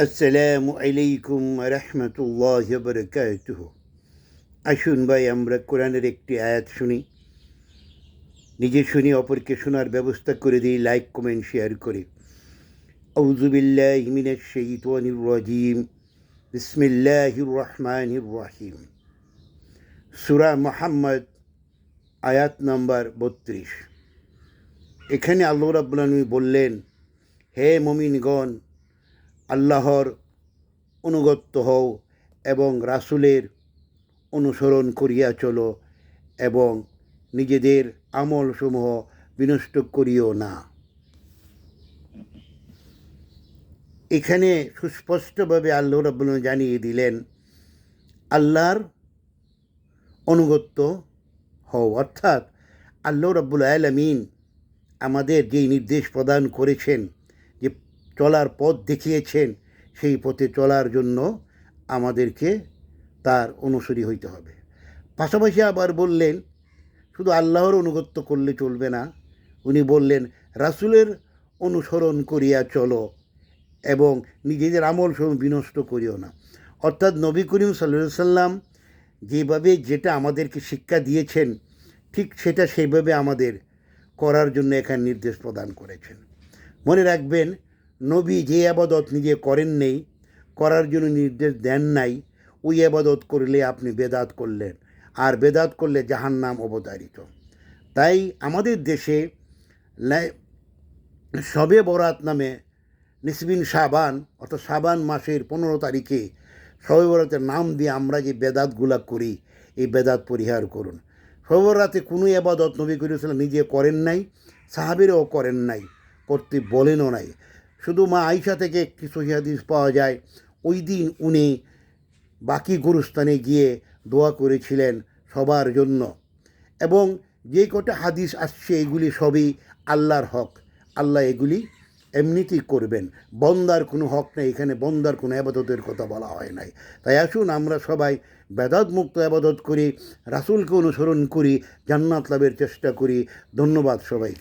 আসসালামু আলাইকুম রহমতুল্লাহ বরকাতুহ। আসুন ভাই আমরা কোরআনের একটি আয়াত শুনি, নিজে শুনি অপরকে শোনার ব্যবস্থা করে দিই, লাইক কমেন্ট শেয়ার করে। আউযু বিল্লাহি মিনাশ শাইতানির রাজিম। বিসমিল্লাহির রহমানির রহিম। সূরা মুহাম্মদ আয়াত নাম্বার 32। এখানে আল্লাহ রাব্বুল আলামিন বললেন, হে মুমিনগণ, আল্লাহর অনুগত হও এবং রাসূলের অনুসরণ করিয়া চলো এবং নিজেদের আমলসমূহ বিনষ্ট করিও না। এখানে সুস্পষ্টভাবে আল্লাহ রাব্বুল আলামিন জানিয়ে দিলেন আল্লাহর অনুগত হও, অর্থাৎ আল্লাহ রাব্বুল আলামিন আমাদের যেই নির্দেশ প্রদান করেছেন, যে চলার পথ দেখিয়েছেন, সেই পথে চলার জন্য আমাদেরকে তার অনুসরী হইতে হবে। পাশাপাশি আবার বললেন শুধু আল্লাহর অনুগত্য করলে চলবে না, উনি বললেন রাসূলের অনুসরণ করিয়া চলো এবং নিজেদের আমল সমূহ বিনষ্ট করিও না। অর্থাৎ নবী করিম সাল্লাল্লাহু আলাইহি সাল্লাম যেভাবে যেটা আমাদেরকে শিক্ষা দিয়েছেন, ঠিক সেটা সেইভাবে আমাদের করার জন্য এখানে নির্দেশ প্রদান করেছেন। মনে রাখবেন, নবী যে আবাদত নিজে করেন নেই, করার জন্য নির্দেশ দেন নাই, ওই আবাদত করলে আপনি বেদাত করলেন, আর বেদাত করলে জাহান্নাম অবধারিত। তাই আমাদের দেশে শবে বরাত নামে নিসবিন শাবান, অর্থাৎ শাবান মাসের 15 তারিখে শবে বরাতের নাম দিয়ে আমরা যে বেদাতগুলা করি, এই বেদাত পরিহার করুন। শবে বরাতে কোনো আবাদত নবী করিম সাল্লাল্লাহু আলাইহি ওয়াসাল্লাম নিজে করেন নাই, সাহাবীরাও করেন নাই, করতে বলেনও নাই। শুধু মা আয়েশা থেকে একটি সহিহ হাদিস পাওয়া যায়, ওই দিন উনি বাকি গুরুস্থানে গিয়ে দোয়া করেছিলেন সবার জন্য। এবং যে কটা হাদিস আসছে এগুলি সবই আল্লাহর হক, আল্লাহ এগুলি এমনিতেই করবেন, বন্দার কোনো হক নেই, এখানে বন্দার কোনো আবাদতের কথা বলা হয় নাই। তাই আসুন আমরা সবাই বেদাত মুক্ত আবাদত করি, রাসূলকে অনুসরণ করি, জান্নাত লাভের চেষ্টা করি। ধন্যবাদ সবাইকে।